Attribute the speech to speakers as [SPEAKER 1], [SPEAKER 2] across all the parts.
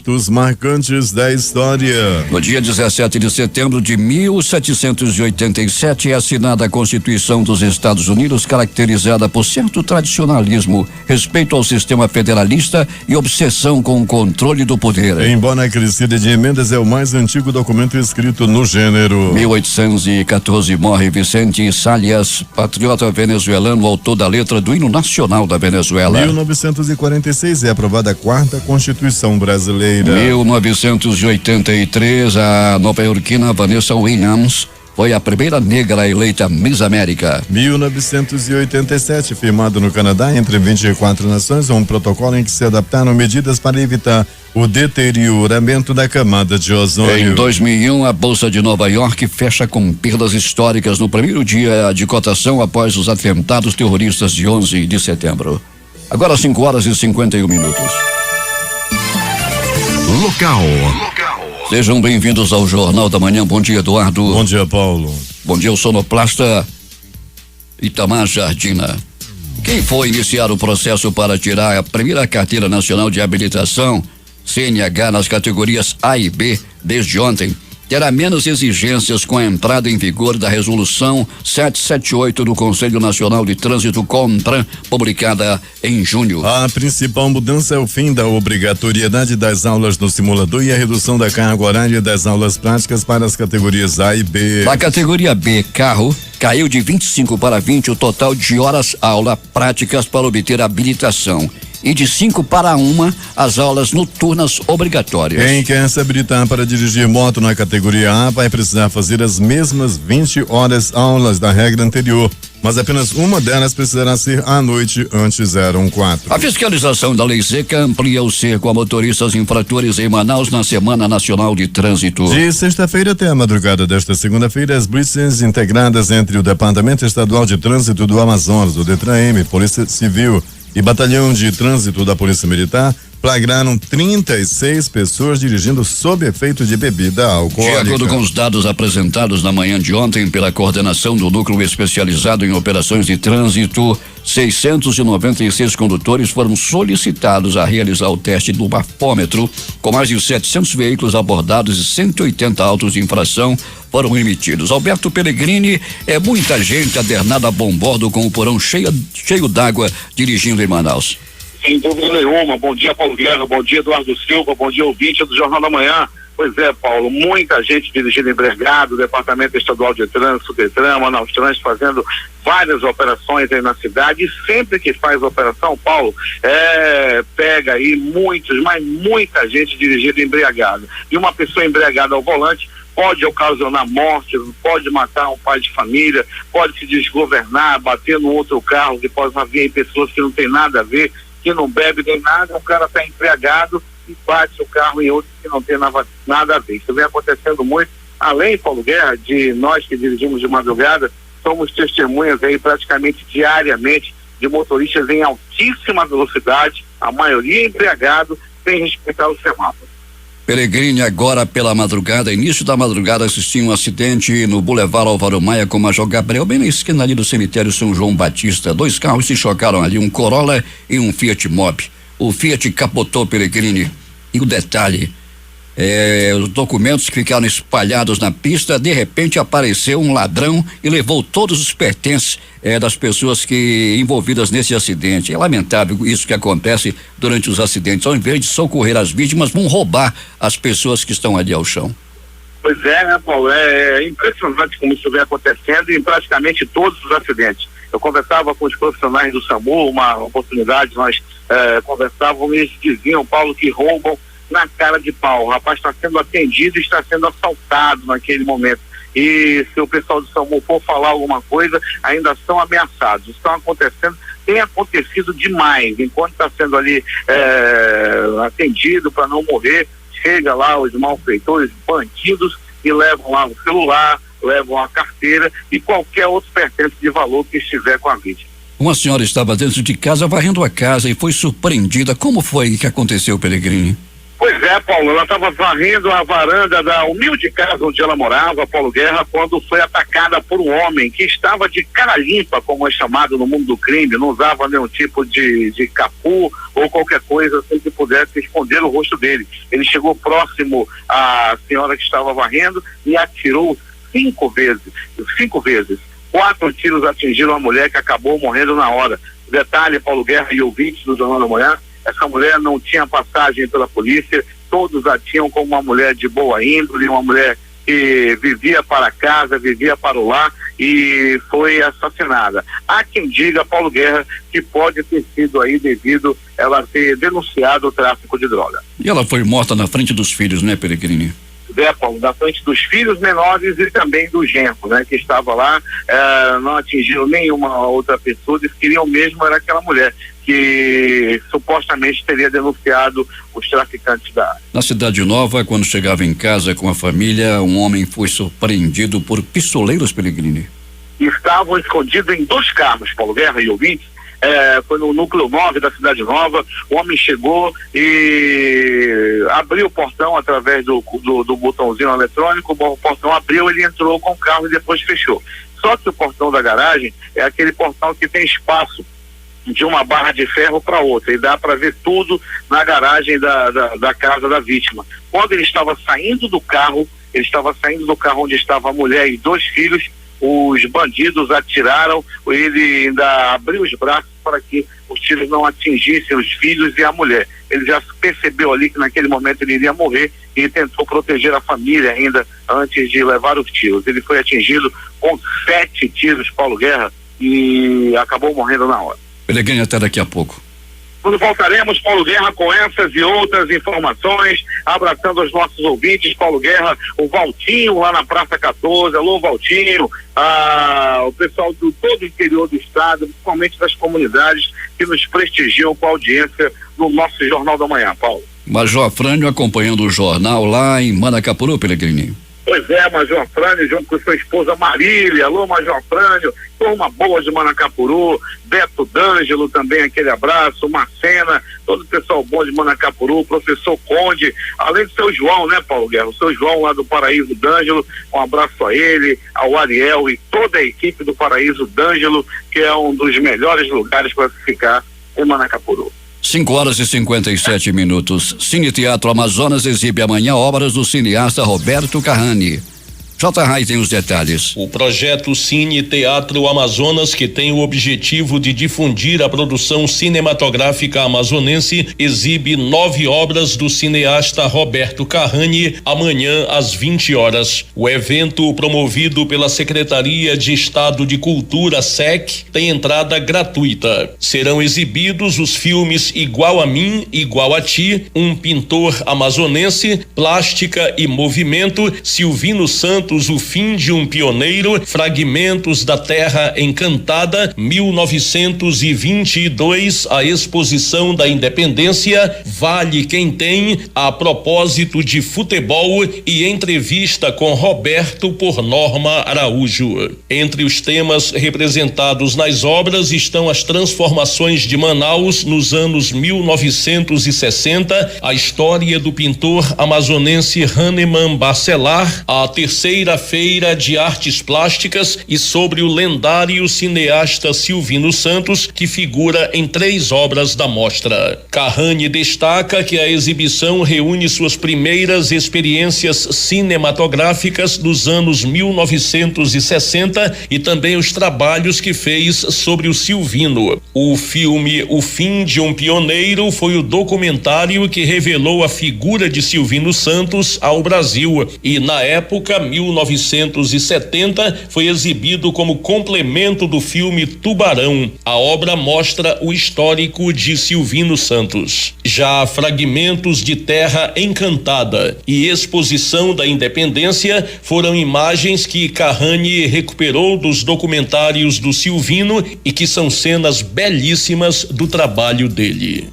[SPEAKER 1] fatos marcantes da história.
[SPEAKER 2] No dia 17 de setembro de 1787 é assinada a Constituição dos Estados Unidos, caracterizada por certo tradicionalismo, respeito ao sistema federalista e obsessão com o controle do poder.
[SPEAKER 1] Embora crescida de emendas, é o mais antigo documento escrito no gênero.
[SPEAKER 2] 1814 morre Vicente Salias, patriota venezuelano, autor da letra do hino nacional da Venezuela.
[SPEAKER 1] 1946 é aprovada a quarta Constituição brasileira.
[SPEAKER 2] 1983, a nova-iorquina Vanessa Williams foi a primeira negra eleita Miss América.
[SPEAKER 1] 1987, firmado no Canadá entre 24 nações, um protocolo em que se adaptaram medidas para evitar o deterioramento da camada de ozônio.
[SPEAKER 2] Em 2001, a Bolsa de Nova York fecha com perdas históricas no primeiro dia de cotação após os atentados terroristas de 11 de setembro. Agora 5h51.
[SPEAKER 3] Local.
[SPEAKER 2] Sejam bem-vindos ao Jornal da Manhã. Bom dia, Eduardo.
[SPEAKER 1] Bom dia, Paulo.
[SPEAKER 2] Bom dia, o sonoplasta Itamar Jardina. Quem foi iniciar o processo para tirar a primeira carteira nacional de habilitação, CNH, nas categorias A e B desde ontem, terá menos exigências com a entrada em vigor da resolução 778 do Conselho Nacional de Trânsito CONTRAN, publicada em junho.
[SPEAKER 1] A principal mudança é o fim da obrigatoriedade das aulas no simulador e a redução da carga horária das aulas práticas para as categorias A e B.
[SPEAKER 2] Na categoria B, carro, caiu de 25 para 20 o total de horas aula práticas para obter habilitação, e de 5 para 1 as aulas noturnas obrigatórias.
[SPEAKER 1] Quem quer se habilitar para dirigir moto na categoria A vai precisar fazer as mesmas 20 horas aulas da regra anterior, mas apenas uma delas precisará ser à noite, antes eram 4.
[SPEAKER 2] A fiscalização da Lei Seca amplia o cerco a motoristas infratores em Manaus na Semana Nacional de Trânsito.
[SPEAKER 1] De sexta-feira até a madrugada desta segunda-feira, as blitz integradas entre o Departamento Estadual de Trânsito do Amazonas, o DETRAN-M, Polícia Civil e Batalhão de Trânsito da Polícia Militar flagraram 36 pessoas dirigindo sob efeito de bebida alcoólica.
[SPEAKER 2] De acordo com os dados apresentados na manhã de ontem pela coordenação do Núcleo Especializado em Operações de Trânsito, 696 condutores foram solicitados a realizar o teste do bafômetro, com mais de 700 veículos abordados e 180 autos de infração foram emitidos. Alberto Pellegrini, é muita gente adernada a bom bordo com o porão cheio d'água dirigindo em Manaus.
[SPEAKER 4] Sem dúvida nenhuma. Bom dia, Paulo Guerra, bom dia, Eduardo Silva, bom dia, ouvinte do Jornal da Manhã. Pois é, Paulo, muita gente dirigindo embriagado, Departamento Estadual de Trânsito, DETRAN, Manaus Trânsito, fazendo várias operações aí na cidade, e sempre que faz operação, Paulo, pega aí muita gente dirigindo embriagado. E uma pessoa embriagada ao volante pode ocasionar morte, pode matar um pai de família, pode se desgovernar, bater no outro carro, que pode haver pessoas que não tem nada a ver, que não bebe nem nada, o cara está embriagado e bate o carro em outro que não tem nada a ver. Isso vem acontecendo muito, além, Paulo Guerra, de nós que dirigimos de madrugada, somos testemunhas aí praticamente diariamente de motoristas em altíssima velocidade, a maioria embriagado, sem respeitar o semáforo.
[SPEAKER 2] Pellegrini, agora pela madrugada, início da madrugada, assistiu um acidente no Boulevard Álvaro Maia com o Major Gabriel, bem na esquina ali do cemitério São João Batista. 2 carros se chocaram ali, um Corolla e um Fiat Mobi. O Fiat capotou, Pellegrini. E o detalhe, os documentos ficaram espalhados na pista, de repente apareceu um ladrão e levou todos os pertences das pessoas envolvidas nesse acidente. É lamentável isso que acontece durante os acidentes. Ao invés de socorrer as vítimas, vão roubar as pessoas que estão ali ao chão.
[SPEAKER 4] Pois é, né, Paulo? É impressionante como isso vem acontecendo em praticamente todos os acidentes. Eu conversava com os profissionais do SAMU, uma oportunidade, nós conversávamos e eles diziam, Paulo, que roubam na cara de pau. O rapaz está sendo atendido e está sendo assaltado naquele momento. E se o pessoal do SAMU for falar alguma coisa, ainda são ameaçados. Estão acontecendo, tem acontecido demais. Enquanto está sendo ali atendido para não morrer, chega lá os malfeitores, bandidos, e levam lá o celular, levam a carteira e qualquer outro pertence de valor que estiver com a vítima.
[SPEAKER 2] Uma senhora estava dentro de casa varrendo a casa e foi surpreendida. Como foi que aconteceu, Pellegrini?
[SPEAKER 4] Pois é, Paulo, ela estava varrendo a varanda da humilde casa onde ela morava, Paulo Guerra, quando foi atacada por um homem que estava de cara limpa, como é chamado no mundo do crime, não usava nenhum tipo de capu ou qualquer coisa sem que pudesse esconder o rosto dele. Ele chegou próximo à senhora que estava varrendo e atirou 5 vezes. 4 tiros atingiram a mulher, que acabou morrendo na hora. Detalhe, Paulo Guerra e ouvintes do Jornal da Manhã, essa mulher não tinha passagem pela polícia, todos a tinham como uma mulher de boa índole, uma mulher que vivia para casa, vivia para o lar e foi assassinada. Há quem diga, Paulo Guerra, que pode ter sido aí devido ela ter denunciado o tráfico de droga.
[SPEAKER 2] E ela foi morta na frente dos filhos, né, Peregrini?
[SPEAKER 4] Paulo, da frente dos filhos menores e também do genro, né, que estava lá, não atingiram nenhuma outra pessoa, eles queriam mesmo era aquela mulher que supostamente teria denunciado os traficantes da área.
[SPEAKER 2] Na Cidade Nova, quando chegava em casa com a família, um homem foi surpreendido por pistoleiros, Peregrini.
[SPEAKER 4] Estavam escondidos em 2 carros, Paulo Guerra e ouvintes. Foi no núcleo 9 da Cidade Nova. O homem chegou e abriu o portão através do botãozinho eletrônico. O portão abriu, ele entrou com o carro e depois fechou. Só que o portão da garagem é aquele portão que tem espaço de uma barra de ferro para outra e dá para ver tudo na garagem da casa da vítima. Quando ele estava saindo do carro onde estava a mulher e 2 filhos, os bandidos atiraram, ele ainda abriu os braços para que os tiros não atingissem os filhos e a mulher. Ele já percebeu ali que naquele momento ele iria morrer e tentou proteger a família ainda antes de levar os tiros. Ele foi atingido com 7 tiros, Paulo Guerra, e acabou morrendo na hora.
[SPEAKER 2] Peregrini, até daqui a pouco.
[SPEAKER 4] Quando voltaremos, Paulo Guerra, com essas e outras informações, abraçando os nossos ouvintes, Paulo Guerra, o Valtinho lá na Praça 14, alô Valtinho, o pessoal do todo o interior do estado, principalmente das comunidades que nos prestigiam com a audiência no nosso Jornal da Manhã, Paulo.
[SPEAKER 2] Major Frânio acompanhando o jornal lá em Manacapuru, Peregrini.
[SPEAKER 4] Pois é, Major Frânio, junto com sua esposa Marília. Alô, Major Frânio, turma boa de Manacapuru, Beto D'Angelo também, aquele abraço, Marcena, todo o pessoal bom de Manacapuru, professor Conde, além do seu João, né, Paulo Guerra? O seu João lá do Paraíso D'Angelo, um abraço a ele, ao Ariel e toda a equipe do Paraíso D'Angelo, que é um dos melhores lugares para se ficar em Manacapuru.
[SPEAKER 2] 5:57. Cine Teatro Amazonas exibe amanhã obras do cineasta Roberto Carrani. J. tem os detalhes.
[SPEAKER 3] O projeto Cine Teatro Amazonas, que tem o objetivo de difundir a produção cinematográfica amazonense, exibe 9 obras do cineasta Roberto Carrani amanhã às 20 horas. O evento, promovido pela Secretaria de Estado de Cultura, SEC, tem entrada gratuita. Serão exibidos os filmes Igual a Mim, Igual a Ti, Um Pintor Amazonense, Plástica e Movimento, Silvino Santos, O Fim de um Pioneiro, Fragmentos da Terra Encantada, 1922, a Exposição da Independência, Vale Quem Tem, a propósito de futebol e entrevista com Roberto por Norma Araújo. Entre os temas representados nas obras estão as transformações de Manaus nos anos 1960, a história do pintor amazonense Hahnemann Bacelar, a terceira Feira de Artes Plásticas e sobre o lendário cineasta Silvino Santos, que figura em 3 obras da mostra. Carrani destaca que a exibição reúne suas primeiras experiências cinematográficas dos anos 1960 e também os trabalhos que fez sobre o Silvino. O filme O Fim de um Pioneiro foi o documentário que revelou a figura de Silvino Santos ao Brasil e, na época, 1970, foi exibido como complemento do filme Tubarão. A obra mostra o histórico de Silvino Santos. Já Fragmentos de Terra Encantada e Exposição da Independência foram imagens que Carrani recuperou dos documentários do Silvino e que são cenas belíssimas do trabalho dele.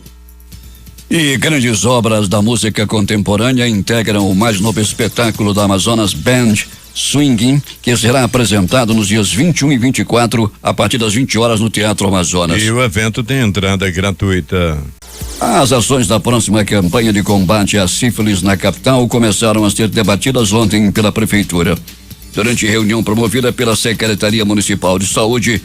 [SPEAKER 2] E grandes obras da música contemporânea integram o mais novo espetáculo da Amazonas Band Swinging, que será apresentado nos dias 21 e 24, a partir das 20 horas no Teatro Amazonas.
[SPEAKER 1] E o evento tem entrada gratuita.
[SPEAKER 2] As ações da próxima campanha de combate à sífilis na capital começaram a ser debatidas ontem pela Prefeitura. Durante reunião promovida pela Secretaria Municipal de Saúde,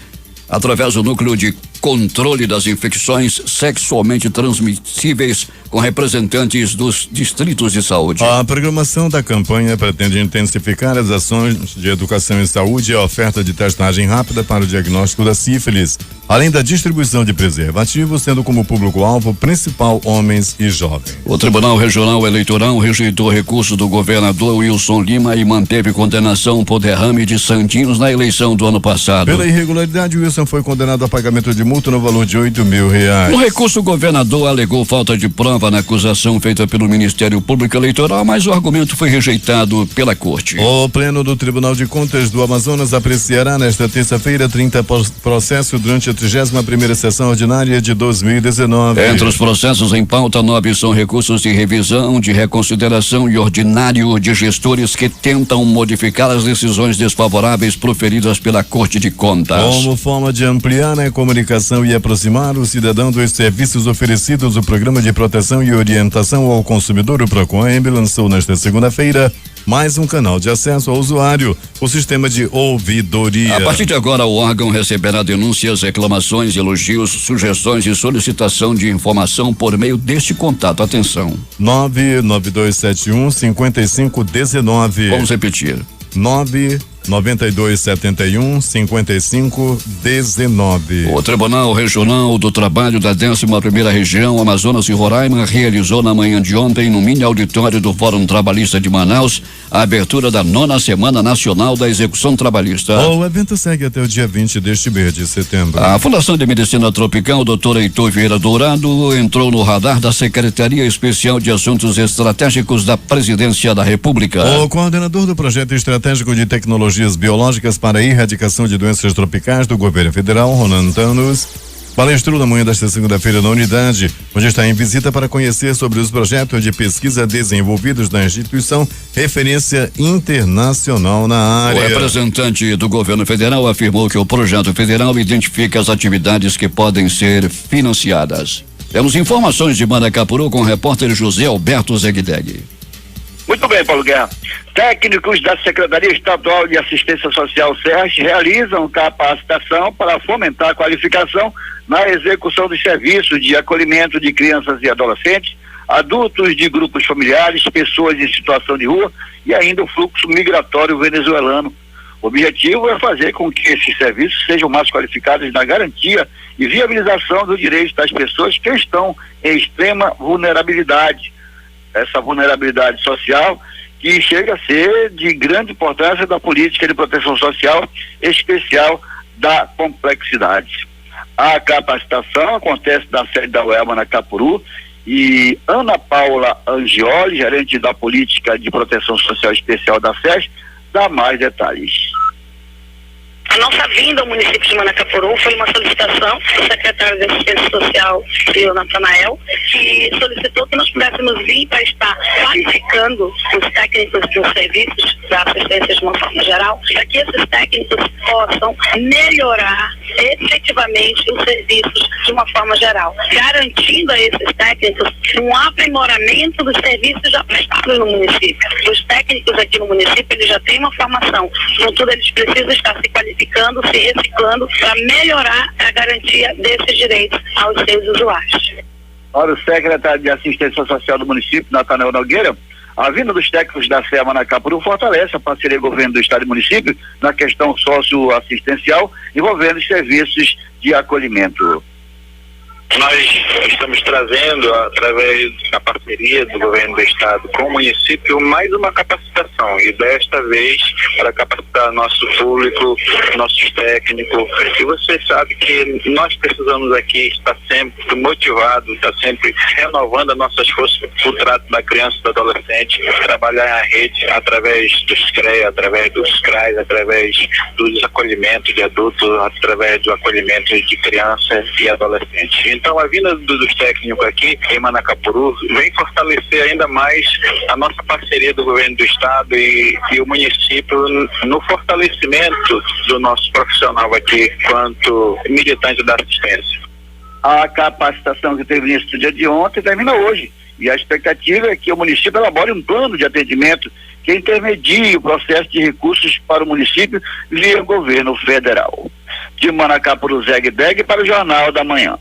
[SPEAKER 2] através do Núcleo de Controle das Infecções Sexualmente Transmissíveis, com representantes dos distritos de saúde.
[SPEAKER 1] A programação da campanha pretende intensificar as ações de educação em saúde e a oferta de testagem rápida para o diagnóstico da sífilis, além da distribuição de preservativos, tendo como público-alvo principal homens e jovens.
[SPEAKER 2] O Tribunal Regional Eleitoral rejeitou recurso do governador Wilson Lima e manteve condenação por derrame de santinhos na eleição do ano passado.
[SPEAKER 1] Pela irregularidade, Wilson foi condenado a pagamento de multa no valor de R$8.000.
[SPEAKER 2] No recurso, o governador alegou falta de prova na acusação feita pelo Ministério Público Eleitoral, mas o argumento foi rejeitado pela Corte.
[SPEAKER 1] O Pleno do Tribunal de Contas do Amazonas apreciará nesta terça-feira 30 processos durante a 31ª sessão ordinária de 2019.
[SPEAKER 2] Entre os processos em pauta, 9 são recursos de revisão, de reconsideração e ordinário de gestores que tentam modificar as decisões desfavoráveis proferidas pela Corte de Contas.
[SPEAKER 1] Como forma de ampliar a comunicação e aproximar o cidadão dos serviços oferecidos, o Programa de Proteção e Orientação ao Consumidor, o PROCONB, lançou nesta segunda-feira mais um canal de acesso ao usuário, o sistema de ouvidoria.
[SPEAKER 2] A partir de agora, o órgão receberá denúncias, reclamações, elogios, sugestões e solicitação de informação por meio deste contato. Atenção.
[SPEAKER 1] 99271-5519.
[SPEAKER 2] Vamos repetir.
[SPEAKER 1] 99271-5519.
[SPEAKER 2] O Tribunal Regional do Trabalho da 11ª Região, Amazonas e Roraima, realizou na manhã de ontem, no mini auditório do Fórum Trabalhista de Manaus, a abertura da 9ª Semana Nacional da Execução Trabalhista.
[SPEAKER 1] O evento segue até o dia 20 deste mês de setembro.
[SPEAKER 2] A Fundação de Medicina Tropical, Dr. Heitor Vieira Dourado, entrou no radar da Secretaria Especial de Assuntos Estratégicos da Presidência da República.
[SPEAKER 1] O coordenador do Projeto Estratégico de Tecnologias Biológicas para a Erradicação de Doenças Tropicais do Governo Federal, Ronan Thanos, palestrou na manhã desta segunda-feira na unidade, onde está em visita para conhecer sobre os projetos de pesquisa desenvolvidos na instituição, referência internacional na área.
[SPEAKER 2] O representante do governo federal afirmou que o projeto federal identifica as atividades que podem ser financiadas. Temos informações de Manacapuru com o repórter José Alberto Zegdeg.
[SPEAKER 5] Muito bem, Paulo Guerra. Técnicos da Secretaria Estadual de Assistência Social, SERS, realizam capacitação para fomentar a qualificação na execução dos serviços de acolhimento de crianças e adolescentes, adultos de grupos familiares, pessoas em situação de rua e ainda o fluxo migratório venezuelano. O objetivo é fazer com que esses serviços sejam mais qualificados na garantia e viabilização dos direitos das pessoas que estão em extrema vulnerabilidade. Essa vulnerabilidade social que chega a ser de grande importância da política de proteção social especial da complexidade. A capacitação acontece na sede da UEMA na Capuru e Ana Paula Angioli, gerente da política de proteção social especial da SES, dá mais detalhes.
[SPEAKER 6] A nossa vinda ao município de Manacapuru foi uma solicitação do secretário de Assistência Social, o Natanael, que solicitou que nós pudéssemos vir para estar qualificando os técnicos dos serviços da assistência de uma forma geral, para que esses técnicos possam melhorar efetivamente os serviços de uma forma geral, garantindo a esses técnicos um aprimoramento dos serviços já prestados no município. Os técnicos aqui no município, eles já têm uma formação, contudo eles precisam estar se qualificando, se reciclando para melhorar a garantia desses direitos aos seus usuários.
[SPEAKER 5] Para o secretário de Assistência Social do município, Natanael Nogueira, a vinda dos técnicos da SEA Manacapuru fortalece a parceria governo do estado e município na questão socioassistencial envolvendo os serviços de acolhimento.
[SPEAKER 7] Nós estamos trazendo, através da parceria do governo do estado com o município, mais uma capacitação, e desta vez para capacitar nosso público, nossos técnicos. E você sabe que nós precisamos aqui estar sempre motivados, estar sempre renovando as nossas forças para o trato da criança e do adolescente, trabalhar na rede através dos CREA, através dos CRAs, através dos acolhimentos de adultos, através do acolhimento de crianças e adolescentes. Então, a vinda dos técnicos aqui em Manacapuru vem fortalecer ainda mais a nossa parceria do governo do estado e o município no fortalecimento do nosso profissional aqui quanto militante da assistência.
[SPEAKER 5] A capacitação que teve início no dia de ontem termina hoje. E a expectativa é que o município elabore um plano de atendimento que intermedie o processo de recursos para o município via governo federal. De Manacá para o Zeg-Deg para o Jornal da Manhã.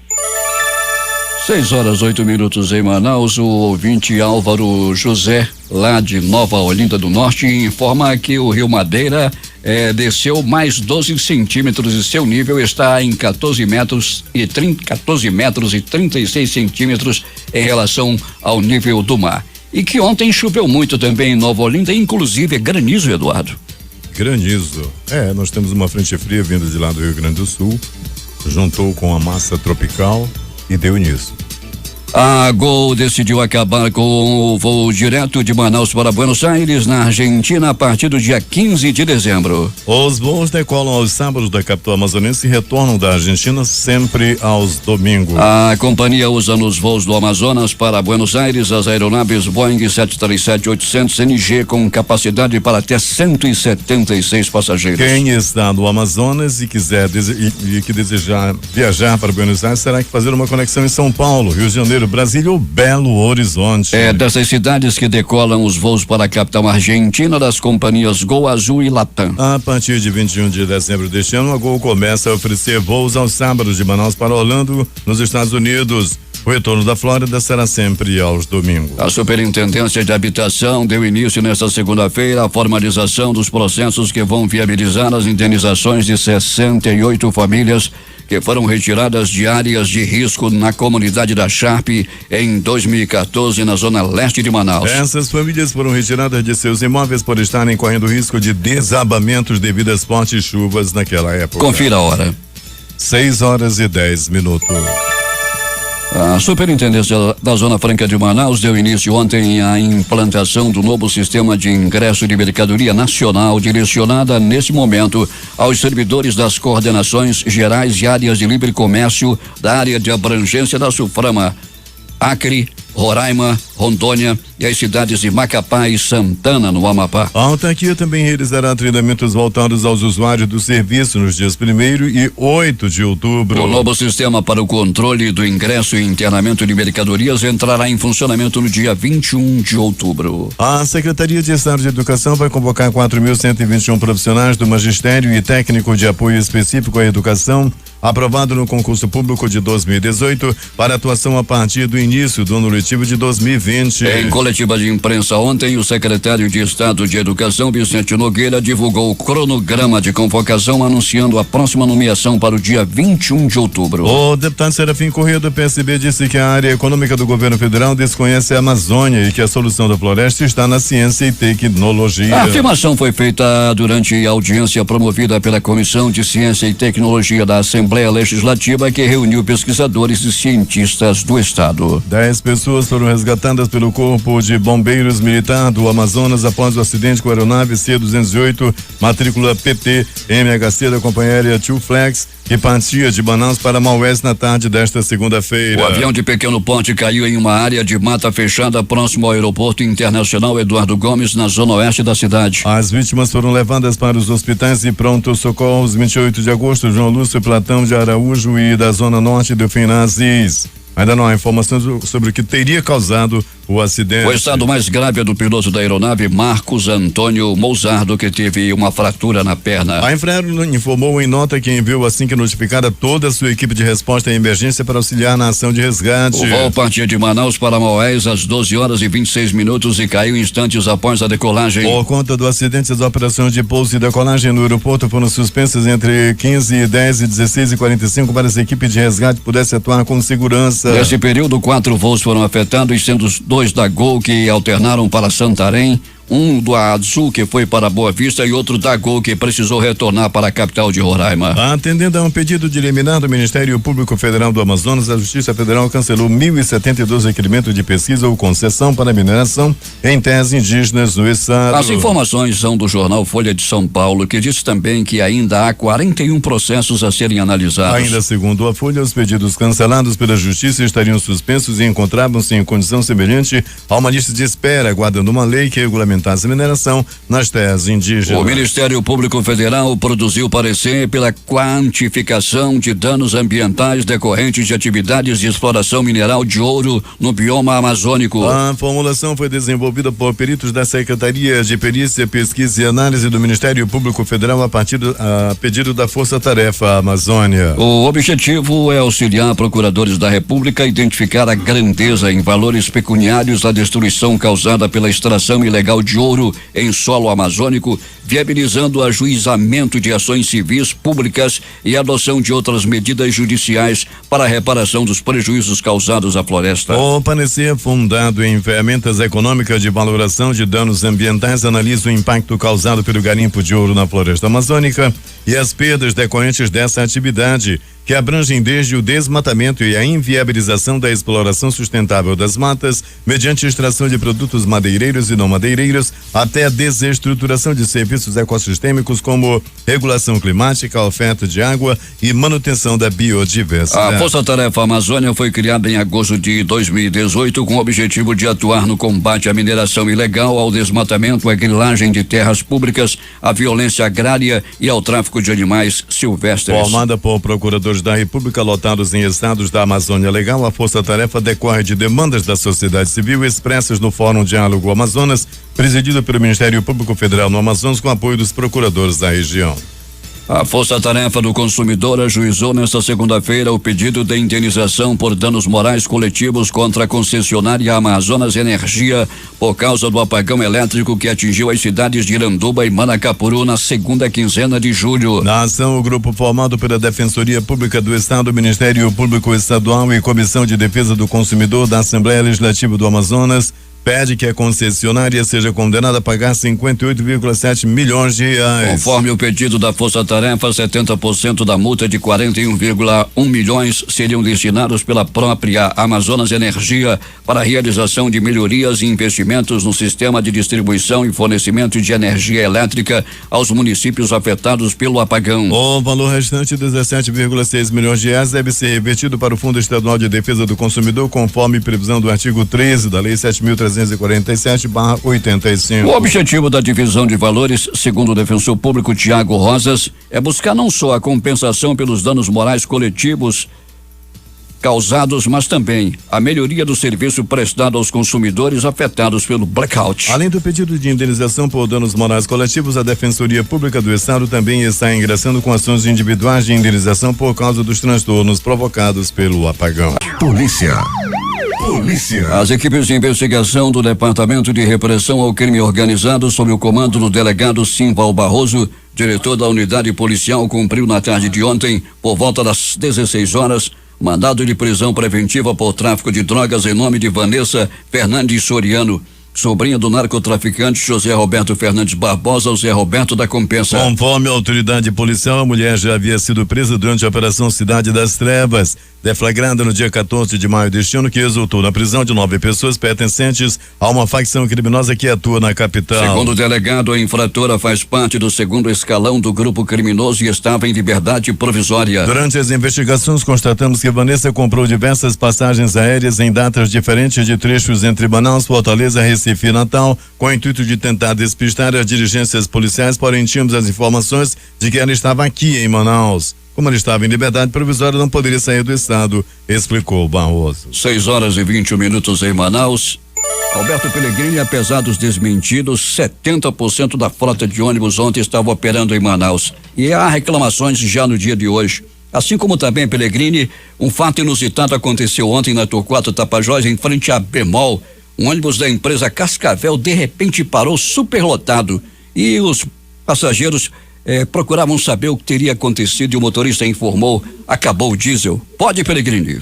[SPEAKER 2] 6h08 em Manaus. O ouvinte Álvaro José, lá de Nova Olinda do Norte, informa que o Rio Madeira desceu mais 12 centímetros e seu nível está em 14 metros e 36 centímetros em relação ao nível do mar. E que ontem choveu muito também em Nova Olinda, inclusive granizo, Eduardo.
[SPEAKER 1] Granizo. Nós temos uma frente fria vindo de lá do Rio Grande do Sul, juntou com a massa tropical e deu nisso.
[SPEAKER 2] A Gol decidiu acabar com o voo direto de Manaus para Buenos Aires, na Argentina, a partir do dia 15 de dezembro.
[SPEAKER 1] Os voos decolam aos sábados da capital amazonense e retornam da Argentina sempre aos domingos.
[SPEAKER 2] A companhia usa nos voos do Amazonas para Buenos Aires as aeronaves Boeing 737-800 NG com capacidade para até 176 passageiros.
[SPEAKER 1] Quem está no Amazonas e que desejar viajar para Buenos Aires terá que fazer uma conexão em São Paulo, Rio de Janeiro, Brasília ou Belo Horizonte.
[SPEAKER 2] Dessas cidades que decolam os voos para a capital argentina das companhias Gol, Azul e Latam.
[SPEAKER 1] A partir de 21 de dezembro deste ano, a Gol começa a oferecer voos aos sábados de Manaus para Orlando, nos Estados Unidos. O retorno da Flórida será sempre aos domingos.
[SPEAKER 2] A Superintendência de Habitação deu início nesta segunda-feira à formalização dos processos que vão viabilizar as indenizações de 68 famílias que foram retiradas de áreas de risco na comunidade da Sharpe em 2014, na zona leste de Manaus.
[SPEAKER 1] Essas famílias foram retiradas de seus imóveis por estarem correndo risco de desabamentos devido às fortes chuvas naquela época.
[SPEAKER 2] Confira a hora.
[SPEAKER 1] 6h10.
[SPEAKER 2] A Superintendência da Zona Franca de Manaus deu início ontem à implantação do novo sistema de ingresso de mercadoria nacional, direcionada nesse momento aos servidores das coordenações gerais e áreas de livre comércio da área de abrangência da SUFRAMA, Acre, Roraima, Rondônia e as cidades de Macapá e Santana, no Amapá.
[SPEAKER 1] A autarquia também realizará treinamentos voltados aos usuários do serviço nos dias 1º e 8 de outubro.
[SPEAKER 2] O novo sistema para o controle do ingresso e internamento de mercadorias entrará em funcionamento no dia 21 de outubro.
[SPEAKER 1] A Secretaria de Estado de Educação vai convocar 4.121 profissionais do magistério e técnico de apoio específico à educação, aprovado no concurso público de 2018, para atuação a partir do início do ano letivo de 2020.
[SPEAKER 2] Em coletiva de imprensa ontem, o secretário de Estado de Educação, Vicente Nogueira, divulgou o cronograma de convocação, anunciando a próxima nomeação para o dia 21 de outubro.
[SPEAKER 1] O deputado Serafim Corrêa, do PSB, disse que a área econômica do governo federal desconhece a Amazônia e que a solução da floresta está na ciência e tecnologia.
[SPEAKER 2] A afirmação foi feita durante a audiência promovida pela Comissão de Ciência e Tecnologia da Assembleia Legislativa, que reuniu pesquisadores e cientistas do estado.
[SPEAKER 1] 10 pessoas foram resgatadas pelo Corpo de Bombeiros Militar do Amazonas após o acidente com a aeronave C-208, matrícula PT MHC da companhia aérea Two Flex, que partia de Manaus para Maués na tarde desta segunda-feira.
[SPEAKER 2] O avião de pequeno porte caiu em uma área de mata fechada próximo ao aeroporto internacional Eduardo Gomes, na zona oeste da cidade.
[SPEAKER 1] As vítimas foram levadas para os hospitais de pronto-socorros 28 de agosto, João Lúcio Platão de Araújo e da zona norte do Finazis. Ainda não há informações sobre o que teria causado o acidente.
[SPEAKER 2] O estado mais grave é do piloto da aeronave, Marcos Antônio Mousardo, que teve uma fratura na perna.
[SPEAKER 1] A Infraero informou em nota que enviou assim que notificada toda a sua equipe de resposta à emergência para auxiliar na ação de resgate.
[SPEAKER 2] O voo partia de Manaus para Maués às 12h26 e caiu instantes após a decolagem.
[SPEAKER 1] Por conta do acidente, as operações de pouso e decolagem no aeroporto foram suspensas entre 15h10 e 16h45 para as equipes de resgate pudessem atuar com segurança.
[SPEAKER 2] Nesse período, 4 voos foram afetados, sendo 2 da Gol que alternaram para Santarém, um do Azul que foi para Boa Vista e outro da Gol que precisou retornar para a capital de Roraima.
[SPEAKER 1] Atendendo a um pedido de liminar do Ministério Público Federal do Amazonas, a Justiça Federal cancelou 1.072 requerimentos de pesquisa ou concessão para mineração em terras indígenas no estado.
[SPEAKER 2] As informações são do jornal Folha de São Paulo, que diz também que ainda há 41 processos a serem analisados.
[SPEAKER 1] Ainda segundo a Folha, os pedidos cancelados pela Justiça estariam suspensos e encontravam-se em condição semelhante a uma lista de espera, aguardando uma lei que regulamenta regulamentasse a mineração nas terras indígenas.
[SPEAKER 2] O Ministério Público Federal produziu parecer pela quantificação de danos ambientais decorrentes de atividades de exploração mineral de ouro no bioma amazônico.
[SPEAKER 1] A formulação foi desenvolvida por peritos da Secretaria de Perícia, Pesquisa e Análise do Ministério Público Federal a pedido da Força Tarefa Amazônia.
[SPEAKER 2] O objetivo é auxiliar procuradores da República a identificar a grandeza em valores pecuniários da destruição causada pela extração ilegal de ouro em solo amazônico, viabilizando o ajuizamento de ações civis públicas e a adoção de outras medidas judiciais para a reparação dos prejuízos causados à floresta.
[SPEAKER 1] O parecer fundado em ferramentas econômicas de valoração de danos ambientais analisa o impacto causado pelo garimpo de ouro na floresta amazônica e as perdas decorrentes dessa atividade, que abrangem desde o desmatamento e a inviabilização da exploração sustentável das matas, mediante extração de produtos madeireiros e não madeireiros, até a desestruturação de serviços ecossistêmicos como regulação climática, oferta de água e manutenção da biodiversidade.
[SPEAKER 2] A Força Tarefa Amazônia foi criada em agosto de 2018 com o objetivo de atuar no combate à mineração ilegal, ao desmatamento, à grilagem de terras públicas, à violência agrária e ao tráfico de animais silvestres.
[SPEAKER 1] Formada por procuradores da República lotados em estados da Amazônia Legal, a Força Tarefa decorre de demandas da sociedade civil expressas no Fórum Diálogo Amazonas, presidido pelo Ministério Público Federal no Amazonas, com apoio dos procuradores da região.
[SPEAKER 2] A Força Tarefa do Consumidor ajuizou nesta segunda-feira o pedido de indenização por danos morais coletivos contra a concessionária Amazonas Energia por causa do apagão elétrico que atingiu as cidades de Iranduba e Manacapuru na segunda quinzena de julho.
[SPEAKER 1] Na ação, o grupo formado pela Defensoria Pública do Estado, Ministério Público Estadual e Comissão de Defesa do Consumidor da Assembleia Legislativa do Amazonas pede que a concessionária seja condenada a pagar 58,7 milhões de reais.
[SPEAKER 2] Conforme o pedido da Força Tarefa, 70% da multa de 41,1 milhões seriam destinados pela própria Amazonas Energia para a realização de melhorias e investimentos no sistema de distribuição e fornecimento de energia elétrica aos municípios afetados pelo apagão.
[SPEAKER 1] O valor restante, 17,6 milhões de reais, deve ser revertido para o Fundo Estadual de Defesa do Consumidor, conforme previsão do artigo 13 da Lei 7.347/85.
[SPEAKER 2] O objetivo da divisão de valores, segundo o defensor público Tiago Rosas, é buscar não só a compensação pelos danos morais coletivos causados, mas também a melhoria do serviço prestado aos consumidores afetados pelo blackout.
[SPEAKER 1] Além do pedido de indenização por danos morais coletivos, a Defensoria Pública do Estado também está ingressando com ações individuais de indenização por causa dos transtornos provocados pelo apagão.
[SPEAKER 8] Polícia.
[SPEAKER 2] As equipes de investigação do Departamento de Repressão ao Crime Organizado, sob o comando do delegado Simval Barroso, diretor da unidade policial, cumpriu na tarde de ontem, por volta das 16 horas, mandado de prisão preventiva por tráfico de drogas em nome de Vanessa Fernandes Soriano, sobrinha do narcotraficante José Roberto Fernandes Barbosa, o Zé Roberto da Compensa.
[SPEAKER 1] Conforme a autoridade policial, a mulher já havia sido presa durante a Operação Cidade das Trevas, deflagrada no dia 14 de maio deste ano, que resultou na prisão de 9 pessoas pertencentes a uma facção criminosa que atua na capital.
[SPEAKER 2] Segundo o delegado, a infratora faz parte do segundo escalão do grupo criminoso e estava em liberdade provisória.
[SPEAKER 1] Durante as investigações, constatamos que Vanessa comprou diversas passagens aéreas em datas diferentes de trechos entre Manaus, Fortaleza, Recife e Natal, com o intuito de tentar despistar as diligências policiais, porém tínhamos as informações de que ela estava aqui em Manaus. Como ele estava em liberdade provisória, não poderia sair do estado, explicou Barroso.
[SPEAKER 2] 6h21 em Manaus. Alberto Pellegrini, apesar dos desmentidos, 70% da frota de ônibus ontem estava operando em Manaus. E há reclamações já no dia de hoje. Assim como também Pellegrini, um fato inusitado aconteceu ontem na Torquato Tapajós, em frente à Bemol. Um ônibus da empresa Cascavel de repente parou superlotado e os passageiros procuravam saber o que teria acontecido e o motorista informou: acabou o diesel. Pode, Pellegrini.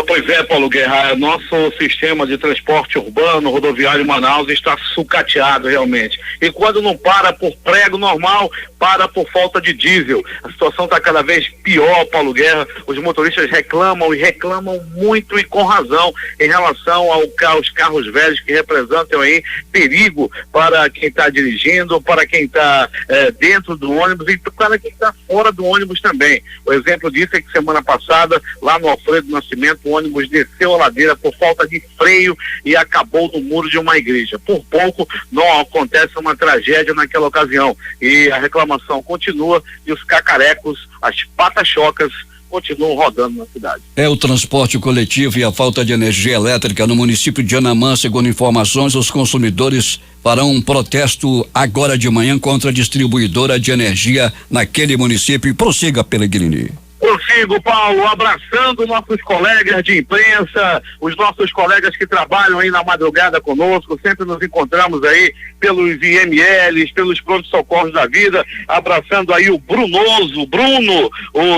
[SPEAKER 4] Pois é, Paulo Guerra, nosso sistema de transporte urbano, rodoviário Manaus está sucateado realmente. E quando não para por prego normal, para por falta de diesel. A situação está cada vez pior, Paulo Guerra. Os motoristas reclamam e reclamam muito e com razão em relação aos carros velhos que representam aí perigo para quem está dirigindo, para quem está dentro do ônibus e para quem está fora do ônibus também. O exemplo disso é que semana passada, lá no Alfredo Nascimento, o ônibus desceu a ladeira por falta de freio e acabou no muro de uma igreja. Por pouco não acontece uma tragédia naquela ocasião, e a reclamação continua e os cacarecos, as pata-chocas, continuam rodando na cidade.
[SPEAKER 2] O transporte coletivo e a falta de energia elétrica no município de Anamã. Segundo informações, os consumidores farão um protesto agora de manhã contra a distribuidora de energia naquele município. Prossiga, Pellegrini.
[SPEAKER 4] Consigo, Paulo, abraçando nossos colegas de imprensa, os nossos colegas que trabalham aí na madrugada conosco. Sempre nos encontramos aí pelos IMLs, pelos pronto-socorros da vida, abraçando aí o Bruno,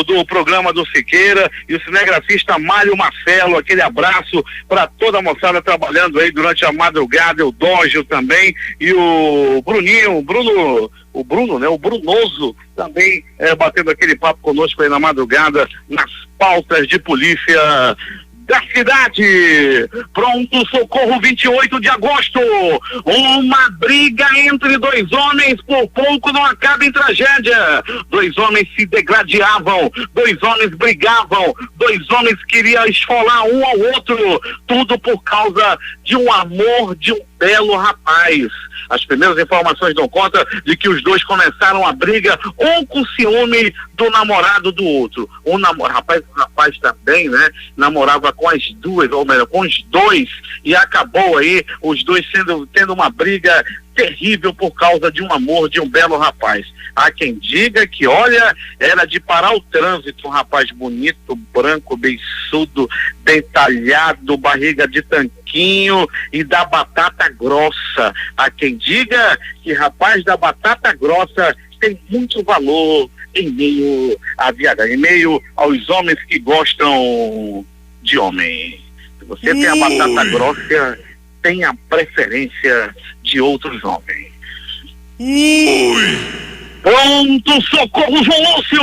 [SPEAKER 4] do programa do Siqueira, e o cinegrafista Mário Marcelo. Aquele abraço para toda a moçada trabalhando aí durante a madrugada, o Dógio também, e o Bruninho, o Brunoso também batendo aquele papo conosco aí na madrugada, nas pautas de polícia da cidade. Pronto socorro, 28 de agosto, uma briga entre dois homens por pouco não acaba em tragédia. Dois homens se degladiavam, dois homens brigavam, dois homens queriam esfolar um ao outro, tudo por causa de um amor de um belo rapaz. As primeiras informações dão conta de que os dois começaram a briga, um com ciúme do namorado do outro. O rapaz também, né, namorava com as duas, ou melhor, com os dois, e acabou aí os dois tendo uma briga terrível por causa de um amor de um belo rapaz. Há quem diga que, olha, era de parar o trânsito, um rapaz bonito, branco, beiçudo, dentalhado, barriga de tanquinho e da batata grossa. Há quem diga que rapaz da batata grossa tem muito valor em meio à viagem, em meio aos homens que gostam de homem. Se você tem a batata grossa, tem a preferência de outros homens. Pronto socorro, João Lúcio,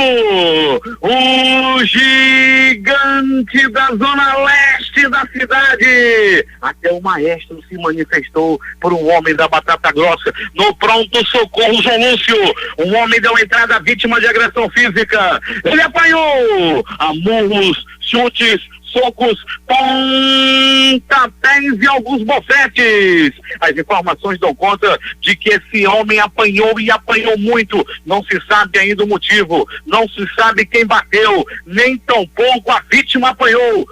[SPEAKER 4] o gigante da zona leste da cidade. Até o maestro se manifestou por um homem da batata grossa. No pronto socorro, João Lúcio, um homem deu entrada vítima de agressão física. Ele apanhou a murros, chutes, socos, pontapés e alguns bofetes. As informações dão conta de que esse homem apanhou e apanhou muito. Não se sabe ainda o motivo, não se sabe quem bateu, nem tampouco a vítima apanhou.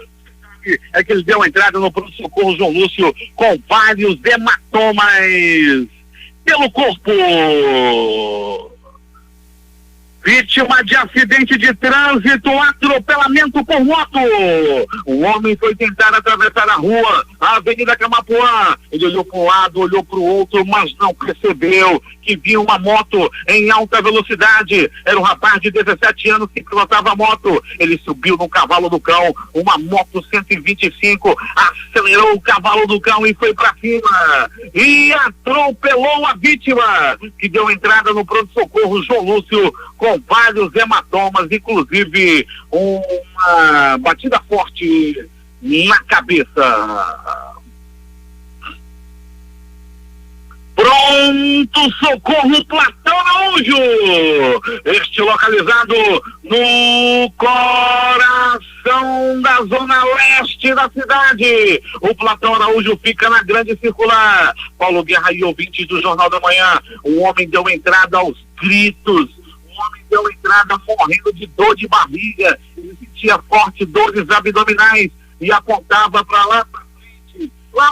[SPEAKER 4] É que ele deu entrada no pronto-socorro João Lúcio com vários hematomas pelo corpo. Vítima de acidente de trânsito, atropelamento por moto. Um homem foi tentar atravessar a rua, a Avenida Camapuã. Ele olhou para um lado, olhou para o outro, mas não percebeu que vinha uma moto em alta velocidade. Era um rapaz de 17 anos que pilotava a moto. Ele subiu no cavalo do cão, uma moto 125, acelerou o cavalo do cão e foi para cima. E atropelou a vítima, que deu entrada no pronto-socorro João Lúcio com vários hematomas, inclusive uma batida forte na cabeça. Pronto socorro, Platão Araújo, este localizado no coração da zona leste da cidade. O Platão Araújo fica na grande circular. Paulo Guerra e ouvintes do Jornal da Manhã, um homem deu entrada aos gritos. O homem deu entrada morrendo de dor de barriga, ele sentia fortes dores abdominais e apontava para lá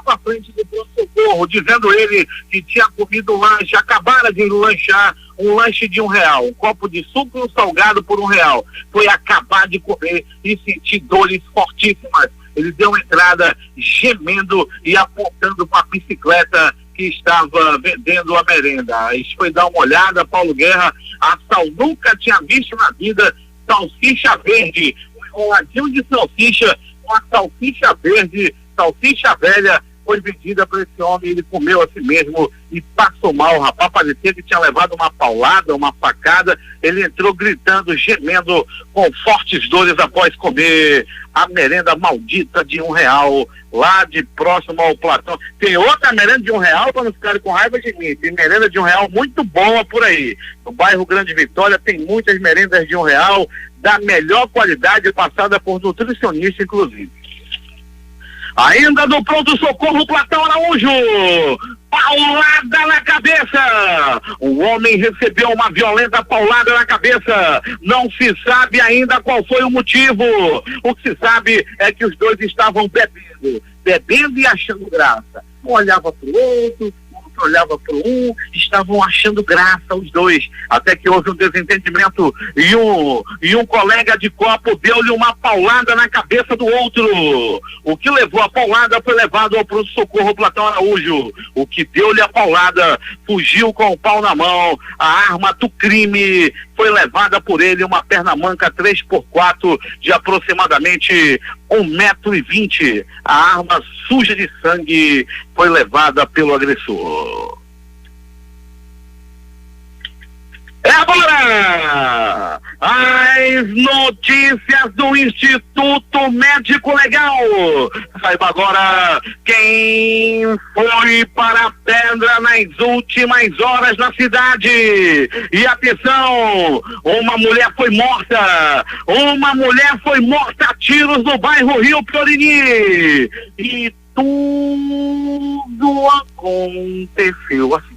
[SPEAKER 4] para frente do pronto-socorro, dizendo ele que tinha comido lanche, acabara de lanchar um lanche de R$1, um copo de suco e um salgado por R$1. Foi acabar de comer e sentir dores fortíssimas. Ele deu entrada gemendo e apontando para a bicicleta que estava vendendo a merenda. Isso foi dar uma olhada, Paulo Guerra, a Sal nunca tinha visto na vida salsicha verde, um enroladinho de salsicha, uma salsicha verde, salsicha velha, foi vendida para esse homem. Ele comeu a si mesmo e passou mal. O rapaz parecia que tinha levado uma paulada, uma facada. Ele entrou gritando, gemendo, com fortes dores após comer a merenda maldita de R$1, lá de próximo ao Platão. Tem outra merenda de R$1 para não ficarem com raiva de mim. Tem merenda de R$1 muito boa por aí. No bairro Grande Vitória tem muitas merendas de R$1 da melhor qualidade, passada por nutricionista, inclusive. Ainda do pronto-socorro, Platão Araújo. Paulada na cabeça. O homem recebeu uma violenta paulada na cabeça. Não se sabe ainda qual foi o motivo. O que se sabe é que os dois estavam bebendo e achando graça. Um olhava para o outro olhava para um, estavam achando graça os dois, até que houve um desentendimento e um colega de copo deu-lhe uma paulada na cabeça do outro. O que levou a paulada foi levado ao pronto-socorro Platão Araújo. O que deu-lhe a paulada fugiu com o pau na mão. A arma do crime foi levada por ele, uma perna manca 3x4 de aproximadamente 1,20 m. A arma suja de sangue foi levada pelo agressor. É agora as notícias do Instituto Médico Legal. Saiba agora quem foi para a pedra nas últimas horas na cidade. E atenção, uma mulher foi morta a tiros no bairro Rio Piorini. E tudo aconteceu assim.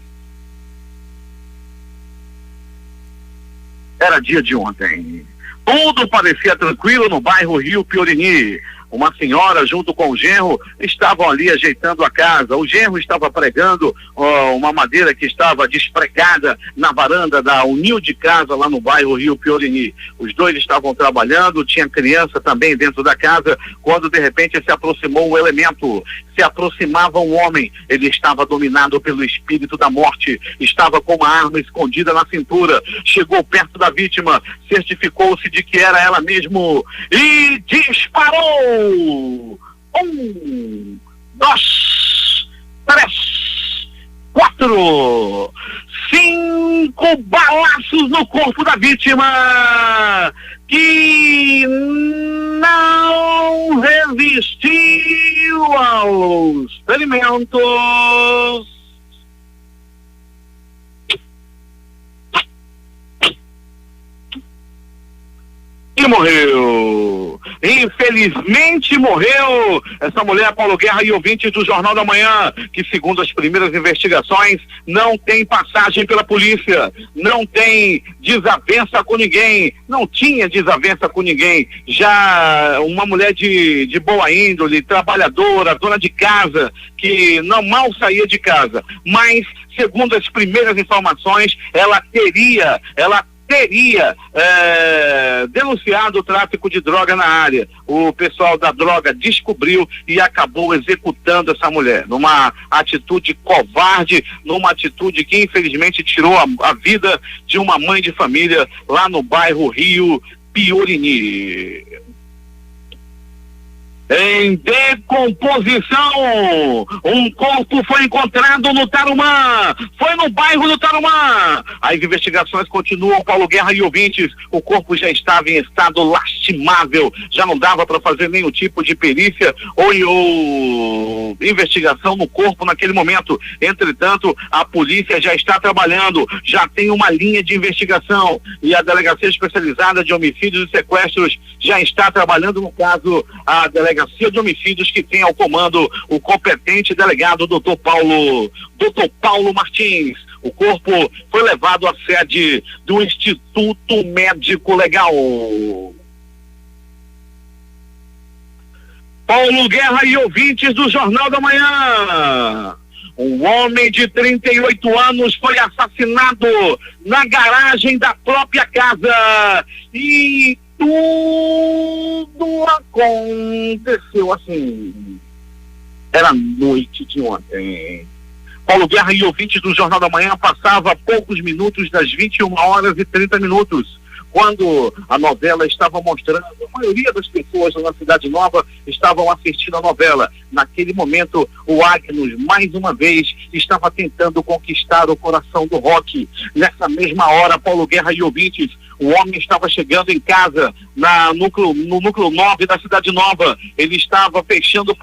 [SPEAKER 4] Era dia de ontem. Tudo parecia tranquilo no bairro Rio Piorini. Uma senhora junto com o genro estavam ali ajeitando a casa. O genro estava pregando uma madeira que estava despregada na varanda da humilde casa lá no bairro Rio Piorini. Os dois estavam trabalhando, tinha criança também dentro da casa, quando de repente se aproximou um elemento. Se aproximava um homem, ele estava dominado pelo espírito da morte, estava com uma arma escondida na cintura, chegou perto da vítima, certificou-se de que era ela mesmo e disparou! 1, 2, 3, 4, 5 balaços no corpo da vítima, que não resistiu aos ferimentos. E morreu. Infelizmente morreu essa mulher, Paulo Guerra e ouvintes do Jornal da Manhã, que segundo as primeiras investigações não tem passagem pela polícia, não tem desavença com ninguém, não tinha desavença com ninguém. Já uma mulher de boa índole, trabalhadora, dona de casa, que não mal saía de casa, mas segundo as primeiras informações, ela teria denunciado o tráfico de droga na área. O pessoal da droga descobriu e acabou executando essa mulher numa atitude covarde, numa atitude que infelizmente tirou a vida de uma mãe de família lá no bairro Rio Piorini. Em decomposição, um corpo foi encontrado no Tarumã, foi no bairro do Tarumã. As investigações continuam, Paulo Guerra e ouvintes. O corpo já estava em estado lastimável, já não dava para fazer nenhum tipo de perícia ou investigação no corpo naquele momento. Entretanto, a polícia já está trabalhando, já tem uma linha de investigação e a Delegacia Especializada de Homicídios e Sequestros já está trabalhando no caso. A Delegacia de Homicídios que tem ao comando o competente delegado Dr. Paulo Martins. O corpo foi levado à sede do Instituto Médico Legal. Paulo Guerra e ouvintes do Jornal da Manhã. Um homem de 38 anos foi assassinado na garagem da própria casa e tudo aconteceu assim. Era noite de ontem. Paulo Guerra e ouvintes do Jornal da Manhã, passava poucos minutos das 21h30, quando a novela estava mostrando, a maioria das pessoas na Cidade Nova estavam assistindo a novela. Naquele momento, o Agnus, mais uma vez, estava tentando conquistar o coração do rock. Nessa mesma hora, Paulo Guerra e ouvintes, o homem estava chegando em casa, no núcleo 9 da Cidade Nova. Ele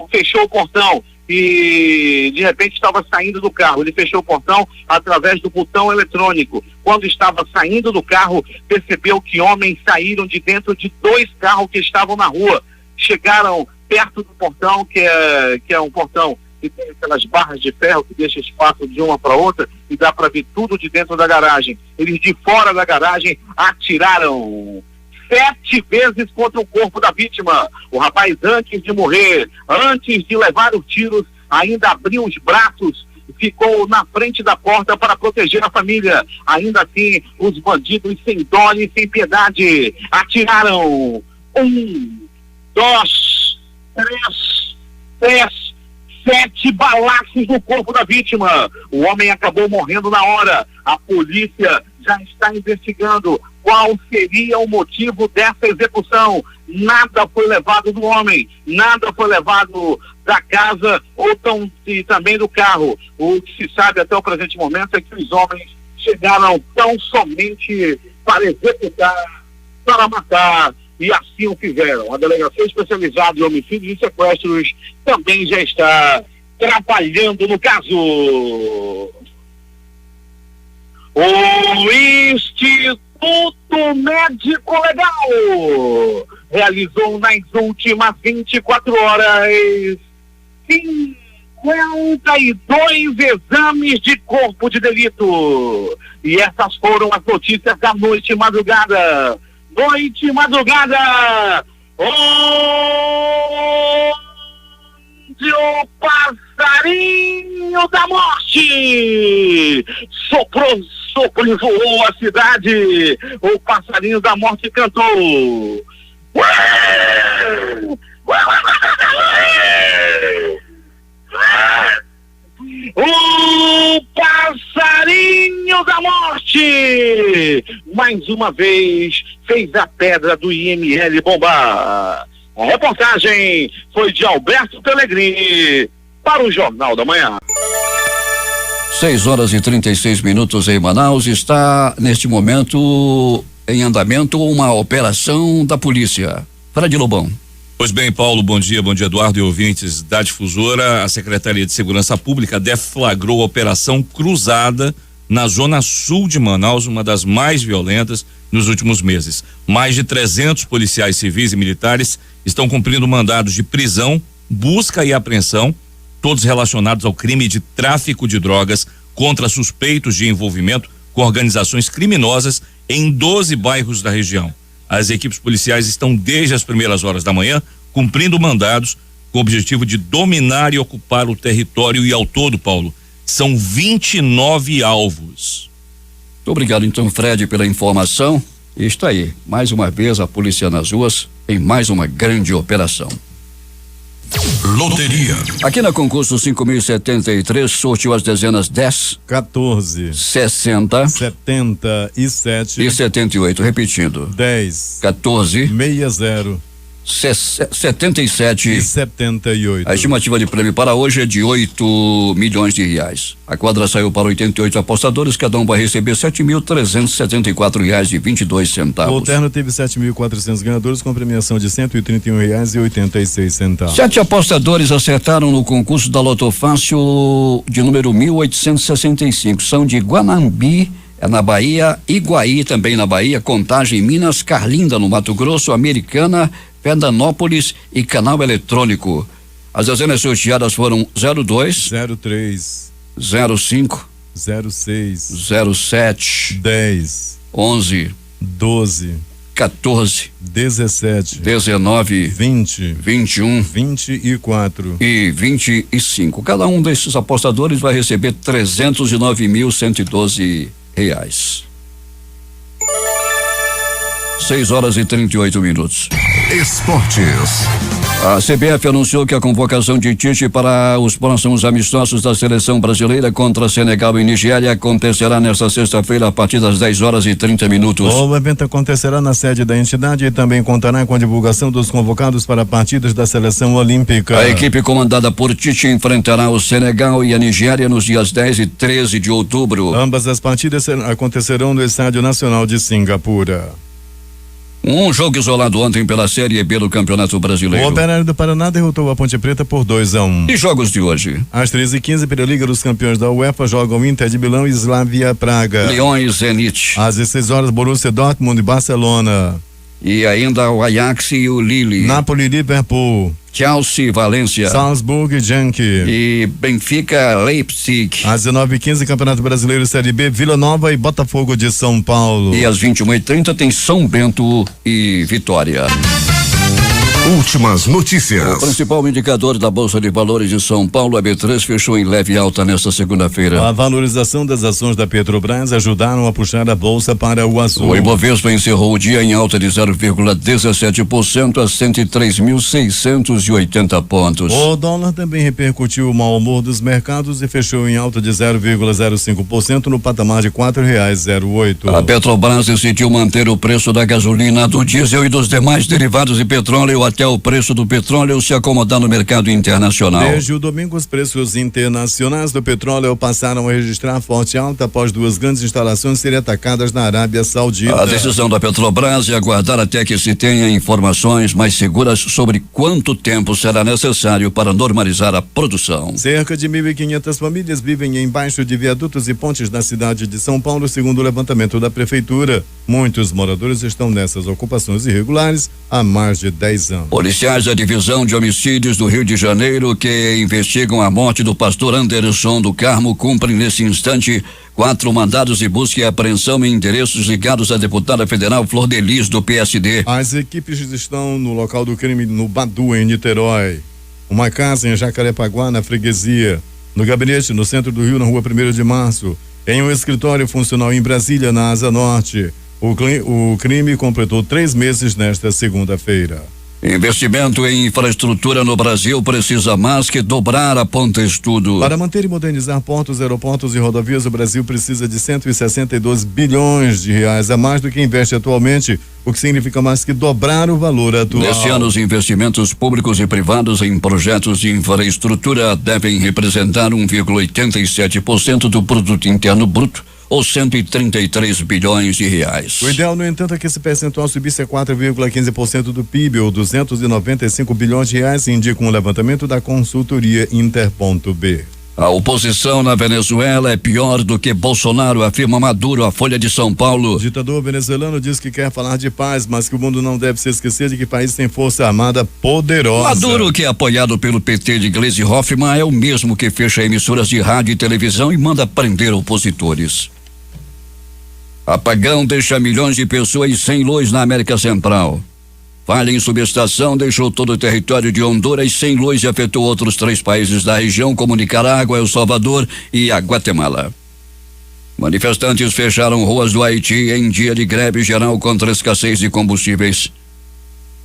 [SPEAKER 4] fechou o portão e de repente estava saindo do carro. Ele fechou o portão através do botão eletrônico. Quando estava saindo do carro, percebeu que homens saíram de dentro de 2 carros que estavam na rua. Chegaram perto do portão, que é um portão que tem aquelas barras de ferro que deixa espaço de uma para outra e dá para ver tudo de dentro da garagem. Eles de fora da garagem atiraram 7 vezes contra o corpo da vítima. O rapaz, antes de morrer, antes de levar os tiros, ainda abriu os braços, ficou na frente da porta para proteger a família. Ainda assim, os bandidos sem dó e sem piedade atiraram 1, 2, 3, 7 balaços no corpo da vítima. O homem acabou morrendo na hora. A polícia já está investigando qual seria o motivo dessa execução. Nada foi levado do homem, nada foi levado da casa e também do carro. O que se sabe até o presente momento é que os homens chegaram tão somente para executar, para matar, e assim o fizeram. A Delegacia Especializada em Homicídios e Sequestros também já está trabalhando no caso. O Instituto Médico Legal realizou nas últimas 24 horas 52 exames de corpo de delito. E essas foram as notícias da noite e madrugada. Noite e madrugada, onde o passarinho da morte soprou a cidade. O passarinho da morte cantou. O passarinho da morte mais uma vez fez a pedra do IML bombar. A reportagem foi de Alberto Pellegrini para o Jornal da Manhã.
[SPEAKER 2] 6h36 em Manaus. Está neste momento em andamento uma operação da polícia. Fred Lobão.
[SPEAKER 8] Pois bem, Paulo, bom dia Eduardo e ouvintes da Difusora. A Secretaria de Segurança Pública deflagrou a Operação Cruzada na zona sul de Manaus, uma das mais violentas nos últimos meses. Mais de 300 policiais civis e militares estão cumprindo mandados de prisão, busca e apreensão, todos relacionados ao crime de tráfico de drogas contra suspeitos de envolvimento com organizações criminosas em 12 bairros da região. As equipes policiais estão desde as primeiras horas da manhã cumprindo mandados com o objetivo de dominar e ocupar o território, e ao todo, Paulo, são 29 alvos.
[SPEAKER 2] Muito obrigado então, Fred, pela informação. E está aí, mais uma vez a polícia nas ruas em mais uma grande operação.
[SPEAKER 9] Loteria.
[SPEAKER 2] Aqui na concurso 5.073, sorteou as dezenas 10,
[SPEAKER 1] 14,
[SPEAKER 2] 60,
[SPEAKER 1] 77
[SPEAKER 2] e 78. Repetindo:
[SPEAKER 1] 10,
[SPEAKER 2] 14,
[SPEAKER 1] 60
[SPEAKER 2] 77
[SPEAKER 1] e 78.
[SPEAKER 2] A estimativa de prêmio para hoje é de 8 milhões de reais. A quadra saiu para 88 apostadores, cada um vai receber R$7.374,22.
[SPEAKER 1] O terno teve 7.400 ganhadores com premiação de R$131,86.
[SPEAKER 2] 7 apostadores acertaram no concurso da Loto Fácil de número 1865. São de Guanambi, na Bahia, Iguaí também na Bahia, Contagem, Minas, Carlinda no Mato Grosso, Americana, Fernandópolis e Canal Eletrônico. As dezenas sorteadas foram 02,
[SPEAKER 1] 03,
[SPEAKER 2] 05,
[SPEAKER 1] 06,
[SPEAKER 2] 07,
[SPEAKER 1] 10,
[SPEAKER 2] 11,
[SPEAKER 1] 12,
[SPEAKER 2] 14,
[SPEAKER 1] 17,
[SPEAKER 2] 19,
[SPEAKER 1] 20,
[SPEAKER 2] 21,
[SPEAKER 1] 24
[SPEAKER 2] e 25. Cada um desses apostadores vai receber R$309.112. 6h38.
[SPEAKER 9] Esportes.
[SPEAKER 2] A CBF anunciou que a convocação de Tite para os próximos amistosos da seleção brasileira contra Senegal e Nigéria acontecerá nesta sexta-feira a partir das 10h30.
[SPEAKER 1] O evento acontecerá na sede da entidade e também contará com a divulgação dos convocados para partidas da seleção olímpica.
[SPEAKER 2] A equipe comandada por Tite enfrentará o Senegal e a Nigéria nos dias 10 e 13 de outubro.
[SPEAKER 1] Ambas as partidas acontecerão no Estádio Nacional de Singapura.
[SPEAKER 2] Um jogo isolado ontem pela Série B do Campeonato Brasileiro.
[SPEAKER 1] O Operário do Paraná derrotou a Ponte Preta por 2-1.
[SPEAKER 2] E jogos de hoje?
[SPEAKER 1] Às 13h15, pela Liga dos Campeões da UEFA, jogam Inter de Milão e Slavia Praga.
[SPEAKER 2] Leões Zenit.
[SPEAKER 1] Às 16 horas, Borussia Dortmund e Barcelona.
[SPEAKER 2] E ainda o Ajax e o Lille.
[SPEAKER 1] Napoli, Liverpool.
[SPEAKER 2] Chelsea, Valência.
[SPEAKER 1] Salzburg, Genk.
[SPEAKER 2] E Benfica, Leipzig.
[SPEAKER 1] Às 19h15, Campeonato Brasileiro Série B, Vila Nova e Botafogo de São Paulo.
[SPEAKER 2] E às 21h30 tem São Bento e Vitória.
[SPEAKER 9] Últimas notícias.
[SPEAKER 2] O principal indicador da Bolsa de Valores de São Paulo, a B3, fechou em leve alta nesta segunda-feira.
[SPEAKER 1] A valorização das ações da Petrobras ajudaram a puxar a bolsa para o azul.
[SPEAKER 2] O Ibovespa encerrou o dia em alta de 0,17% a 103.680 pontos.
[SPEAKER 1] O dólar também repercutiu o mau humor dos mercados e fechou em alta de 0,05% no patamar de R$4,08.
[SPEAKER 2] A Petrobras decidiu manter o preço da gasolina, do diesel e dos demais derivados de petróleo até o preço do petróleo se acomodar no mercado internacional.
[SPEAKER 1] Desde o domingo, os preços internacionais do petróleo passaram a registrar forte alta após duas grandes instalações serem atacadas na Arábia Saudita.
[SPEAKER 2] A decisão da Petrobras é aguardar até que se tenha informações mais seguras sobre quanto tempo será necessário para normalizar a produção.
[SPEAKER 1] Cerca de 1.500 famílias vivem embaixo de viadutos e pontes na cidade de São Paulo, segundo o levantamento da prefeitura. Muitos moradores estão nessas ocupações irregulares há mais de 10 anos.
[SPEAKER 2] Policiais da Divisão de Homicídios do Rio de Janeiro, que investigam a morte do pastor Anderson do Carmo, cumprem nesse instante 4 mandados de busca e apreensão em endereços ligados à deputada federal Flor de Lis, do PSD.
[SPEAKER 1] As equipes estão no local do crime no Badu, em Niterói. Uma casa em Jacarepaguá, na freguesia. No gabinete, no centro do Rio, na rua 1º de Março. Em um escritório funcional em Brasília, na Asa Norte. O crime completou 3 meses nesta segunda-feira.
[SPEAKER 2] Investimento em infraestrutura no Brasil precisa mais que dobrar, aponta estudo.
[SPEAKER 1] Para manter e modernizar portos, aeroportos e rodovias, o Brasil precisa de 162 bilhões de reais a mais do que investe atualmente, o que significa mais que dobrar o valor atual.
[SPEAKER 2] Neste ano, os investimentos públicos e privados em projetos de infraestrutura devem representar 1,87% do produto interno bruto, ou 133 bilhões de reais.
[SPEAKER 1] O ideal, no entanto, é que esse percentual subisse a 4,15% do PIB, ou 295 bilhões de reais, indica um levantamento da consultoria Inter.B.
[SPEAKER 2] A oposição na Venezuela é pior do que Bolsonaro, afirma Maduro, a Folha de São Paulo.
[SPEAKER 1] O ditador venezuelano diz que quer falar de paz, mas que o mundo não deve se esquecer de que o país tem força armada poderosa.
[SPEAKER 2] Maduro, que é apoiado pelo PT de Gleisi Hoffmann, é o mesmo que fecha emissoras de rádio e televisão e manda prender opositores. Apagão deixa milhões de pessoas sem luz na América Central. Falha em subestação deixou todo o território de Honduras sem luz e afetou outros 3 países da região, como Nicarágua, El Salvador e a Guatemala. Manifestantes fecharam ruas do Haiti em dia de greve geral contra a escassez de combustíveis.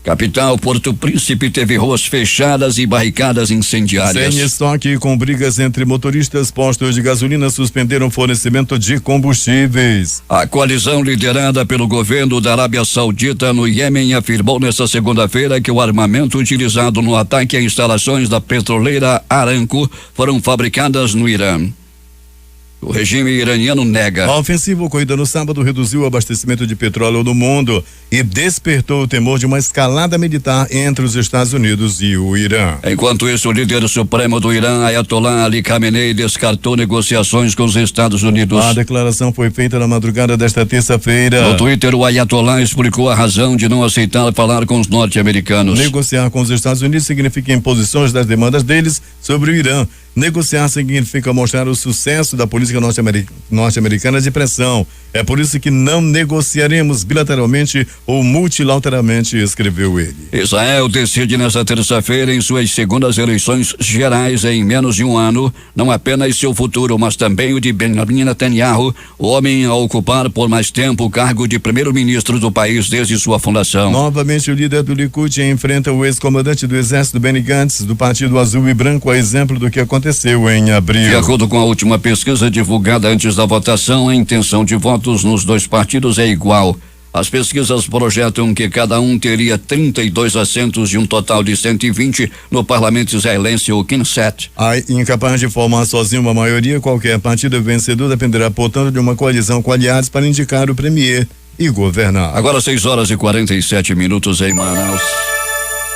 [SPEAKER 2] Capital, Porto Príncipe, teve ruas fechadas e barricadas incendiárias.
[SPEAKER 1] Sem estoque e com brigas entre motoristas, postos de gasolina suspenderam fornecimento de combustíveis.
[SPEAKER 2] A coalizão liderada pelo governo da Arábia Saudita no Iêmen afirmou nesta segunda-feira que o armamento utilizado no ataque a instalações da petroleira Aramco foram fabricadas no Irã. O regime iraniano nega.
[SPEAKER 1] A ofensiva ocorrida no sábado reduziu o abastecimento de petróleo no mundo e despertou o temor de uma escalada militar entre os Estados Unidos e o Irã.
[SPEAKER 2] Enquanto isso, o líder supremo do Irã, Ayatollah Ali Khamenei, descartou negociações com os Estados Unidos.
[SPEAKER 1] A declaração foi feita na madrugada desta terça-feira.
[SPEAKER 2] No Twitter, o Ayatollah explicou a razão de não aceitar falar com os norte-americanos.
[SPEAKER 1] Negociar com os Estados Unidos significa imposições das demandas deles sobre o Irã. Negociar significa mostrar o sucesso da política norte-americana de pressão. É por isso que não negociaremos bilateralmente ou multilateralmente, escreveu ele.
[SPEAKER 2] Israel decide nesta terça-feira, em suas segundas eleições gerais em menos de um ano, não apenas seu futuro, mas também o de Benjamin Netanyahu, o homem a ocupar por mais tempo o cargo de primeiro-ministro do país desde sua fundação.
[SPEAKER 1] Novamente, o líder do Likud enfrenta o ex-comandante do Exército, Benny Gantz, do Partido Azul e Branco, a exemplo do que aconteceu em abril.
[SPEAKER 2] De acordo com a última pesquisa divulgada antes da votação, a intenção de votos nos 2 partidos é igual. As pesquisas projetam que cada um teria 32 assentos de um total de 120 no parlamento israelense, o Knesset.
[SPEAKER 1] Incapaz de formar sozinho uma maioria, qualquer partido vencedor dependerá, portanto, de uma coalizão com aliados para indicar o premier e governar.
[SPEAKER 2] Agora 6 horas e 47 minutos em Manaus.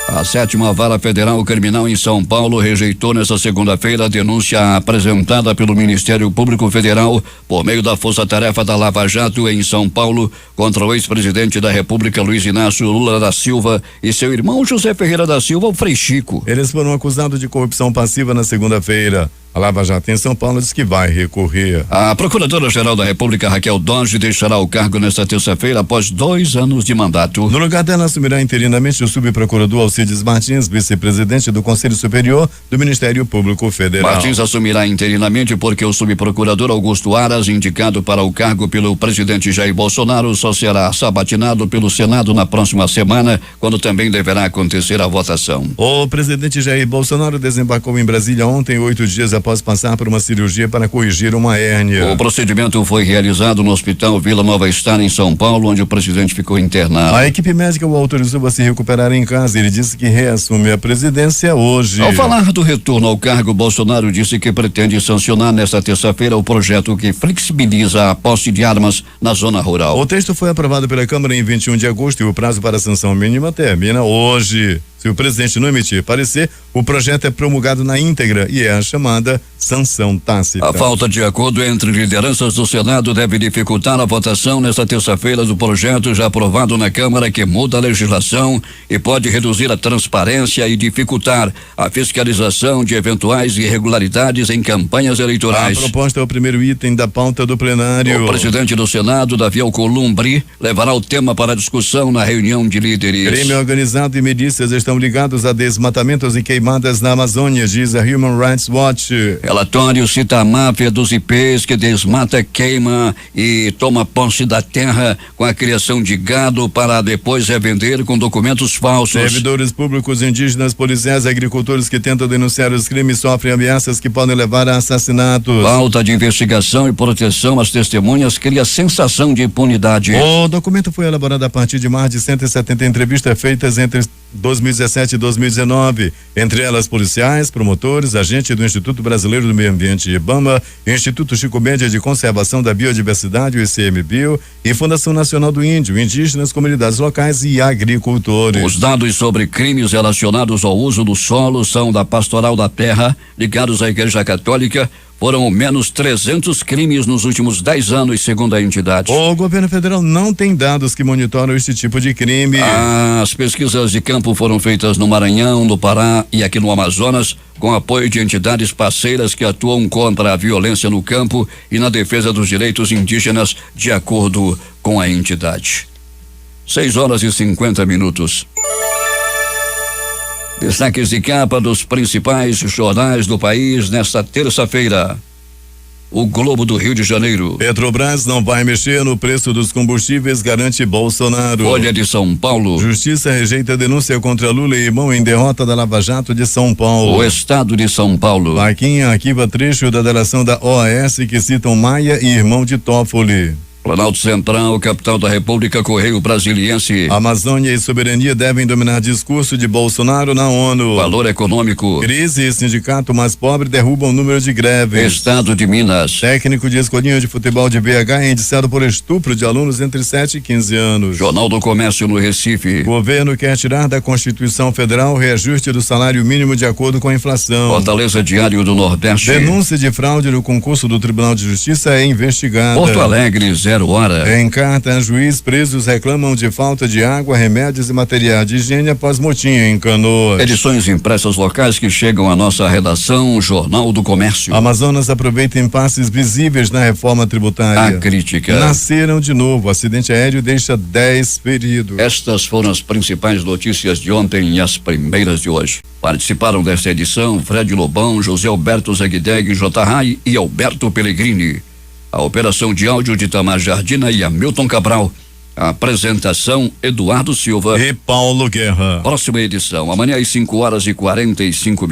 [SPEAKER 2] A 7ª Vara Federal Criminal em São Paulo rejeitou nesta segunda-feira a denúncia apresentada pelo Ministério Público Federal por meio da Força Tarefa da Lava Jato em São Paulo contra o ex-presidente da República Luiz Inácio Lula da Silva e seu irmão José Ferreira da Silva, o Frei Chico.
[SPEAKER 1] Eles foram acusados de corrupção passiva na segunda-feira. A Lava Jato em São Paulo diz que vai recorrer.
[SPEAKER 2] A Procuradora-Geral da República, Raquel Dodge, deixará o cargo nesta terça-feira após 2 anos de mandato.
[SPEAKER 1] No lugar dela, assumirá interinamente o subprocurador Alcides Martins, vice-presidente do Conselho Superior do Ministério Público Federal.
[SPEAKER 2] Martins assumirá interinamente porque o subprocurador Augusto Aras, indicado para o cargo pelo presidente Jair Bolsonaro, só será sabatinado pelo Senado na próxima semana, quando também deverá acontecer a votação.
[SPEAKER 1] O presidente Jair Bolsonaro desembarcou em Brasília ontem, 8 dias após passar por uma cirurgia para corrigir uma hérnia.
[SPEAKER 2] O procedimento foi realizado no Hospital Vila Nova Star, em São Paulo, onde o presidente ficou internado.
[SPEAKER 1] A equipe médica o autorizou a se recuperar em casa. Ele disse que reassume a presidência hoje.
[SPEAKER 2] Ao falar do retorno ao cargo, Bolsonaro disse que pretende sancionar nesta terça-feira o projeto que flexibiliza a posse de armas na zona rural.
[SPEAKER 1] O texto foi aprovado pela Câmara em 21 de agosto e o prazo para a sanção mínima termina hoje. Se o presidente não emitir parecer, o projeto é promulgado na íntegra e é a chamada sanção tácita.
[SPEAKER 2] A falta de acordo entre lideranças do Senado deve dificultar a votação nesta terça-feira do projeto já aprovado na Câmara, que muda a legislação e pode reduzir a transparência e dificultar a fiscalização de eventuais irregularidades em campanhas eleitorais.
[SPEAKER 1] A proposta é o primeiro item da pauta do plenário.
[SPEAKER 2] O presidente do Senado, Davi Alcolumbre, levará o tema para discussão na reunião de líderes.
[SPEAKER 1] Crime organizado e milícias estão ligados a desmatamentos e queimadas na Amazônia, diz a Human Rights Watch.
[SPEAKER 2] Relatório cita a máfia dos IPs que desmata, queima e toma posse da terra com a criação de gado para depois revender com documentos falsos.
[SPEAKER 1] Servidores públicos, indígenas, policiais e agricultores que tentam denunciar os crimes sofrem ameaças que podem levar a assassinatos.
[SPEAKER 2] Falta de investigação e proteção às testemunhas cria sensação de impunidade.
[SPEAKER 1] O documento foi elaborado a partir de mais de 170 entrevistas feitas entre 2017 e 2019, entre elas policiais, promotores, agentes do Instituto Brasileiro do Meio Ambiente IBAMA, Instituto Chico Mendes de Conservação da Biodiversidade, o ICMBio, e Fundação Nacional do Índio, indígenas, comunidades locais e agricultores.
[SPEAKER 2] Os dados sobre crimes relacionados ao uso do solo são da Pastoral da Terra, ligados à Igreja Católica. Foram ao menos 300 crimes nos últimos 10 anos, segundo a entidade.
[SPEAKER 1] O governo federal não tem dados que monitoram esse tipo de crime.
[SPEAKER 2] As pesquisas de campo foram feitas no Maranhão, no Pará e aqui no Amazonas, com apoio de entidades parceiras que atuam contra a violência no campo e na defesa dos direitos indígenas, de acordo com a entidade. 6:50. Destaques de capa dos principais jornais do país nesta terça-feira. O Globo do Rio de Janeiro.
[SPEAKER 1] Petrobras não vai mexer no preço dos combustíveis, garante Bolsonaro.
[SPEAKER 2] Folha de São Paulo.
[SPEAKER 1] Justiça rejeita a denúncia contra Lula e irmão em derrota da Lava Jato de São Paulo.
[SPEAKER 2] O Estado de São Paulo.
[SPEAKER 1] Vaquinha arquiva trecho da delação da OAS que citam Maia e irmão de Toffoli.
[SPEAKER 2] Planalto Central, capital da República, Correio Brasiliense.
[SPEAKER 1] Amazônia e soberania devem dominar discurso de Bolsonaro na ONU.
[SPEAKER 2] Valor econômico.
[SPEAKER 1] Crise e sindicato mais pobre derrubam o número de greves.
[SPEAKER 2] Estado de Minas.
[SPEAKER 1] Técnico de escolinha de futebol de BH é indiciado por estupro de alunos entre 7 e 15 anos.
[SPEAKER 2] Jornal do Comércio no Recife.
[SPEAKER 1] Governo quer tirar da Constituição Federal o reajuste do salário mínimo de acordo com a inflação.
[SPEAKER 2] Fortaleza, Diário do Nordeste.
[SPEAKER 1] Denúncia de fraude no concurso do Tribunal de Justiça é investigada.
[SPEAKER 2] Porto Alegre, 0 hora.
[SPEAKER 1] Em carta a juiz, presos reclamam de falta de água, remédios e material de higiene após motim em Canoas.
[SPEAKER 2] Edições impressas locais que chegam à nossa redação, Jornal do Comércio.
[SPEAKER 1] Amazonas aproveita impasses visíveis na reforma tributária.
[SPEAKER 2] A crítica.
[SPEAKER 1] Nasceram de novo. Acidente aéreo deixa 10 feridos.
[SPEAKER 2] Estas foram as principais notícias de ontem e as primeiras de hoje. Participaram desta edição Fred Lobão, José Alberto Zegdeg, J. Rai e Alberto Pellegrini. A operação de áudio de Tamar Jardina e Hamilton Cabral. A apresentação, Eduardo Silva
[SPEAKER 1] e Paulo Guerra.
[SPEAKER 2] Próxima edição, amanhã às 5:45.